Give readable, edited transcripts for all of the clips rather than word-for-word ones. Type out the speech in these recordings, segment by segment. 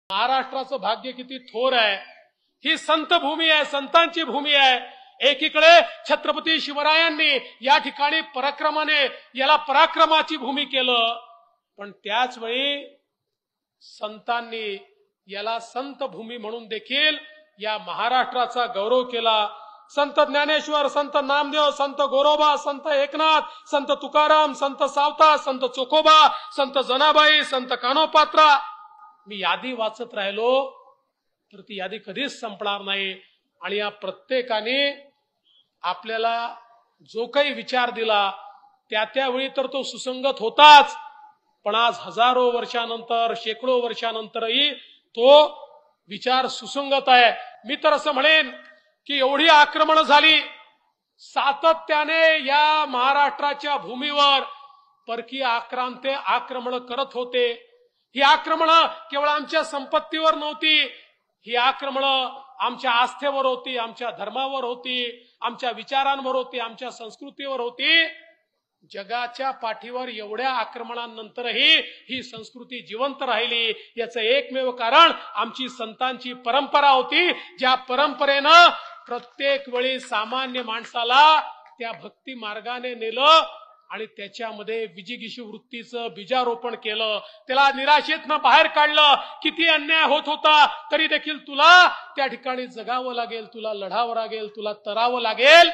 महाराष्ट्राचं भाग्य किती थोर आहे। ही संत भूमी आहे, संतांची भूमी आहे। एकीकडे छत्रपती शिवरायांनी या ठिकाणी पराक्रमाने याला पराक्रमाची भूमी केलं, पण त्याच वेळी संतांनी याला संत भूमी म्हणून देखील या महाराष्ट्राचा गौरव केला। संत ज्ञानेश्वर, संत नामदेव, संत गोरोबा, संत एकनाथ, संत तुकाराम, संत सावता, संत चोखोबा, संत जनाबाई, संत कान्होपात्रा, मी यादी वाचत राहिलो तर ती यादी कधीच संपणार नाही। आणि या प्रत्येकाने आपल्याला जो काही विचार दिला त्यावेळी तर तो सुसंगत होताच, पण आज हजारो वर्षानंतर, शेकडो वर्षानंतरही तो विचार सुसंगत आहे। मी तर असं म्हणेन की एवढी आक्रमण झाली, सातत्याने या महाराष्ट्राच्या भूमीवर परकीय आक्रांते आक्रमण करत होते। ही आक्रमण केवळ आमच्या संपत्तीवर नव्हती, ही आक्रमण आमच्या आस्थेवर होती, आमच्या धर्मावर होती, आमच्या विचारांवर होती, आमच्या संस्कृतीवर होती। जगाच्या पाठीवर एवढ्या आक्रमणांनंतरही ही संस्कृती जिवंत राहिली, याचं एकमेव कारण आमची संतांची परंपरा होती, ज्या परंपरेनं प्रत्येक वेळी सामान्य माणसाला त्या भक्ती मार्गाने नेलं आणि त्याच्यामध्ये विजिगीषू वृत्तीचं बीजारोपण केलं, त्याला निराशेतनं बाहेर काढलं। किती अन्याय होत होता तरी देखील तुला त्या ठिकाणी जगावं लागेल, तुला लढावं लागेल, तुला तरावं लागेल,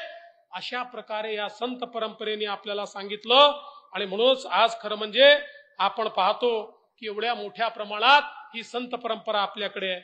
अशा प्रकारे या संत परंपरेने आपल्याला सांगितलं। आणि म्हणूनच आज खरं म्हणजे आपण पाहतो की एवढ्या मोठ्या प्रमाणात ही संत परंपरा आपल्याकडे आहे।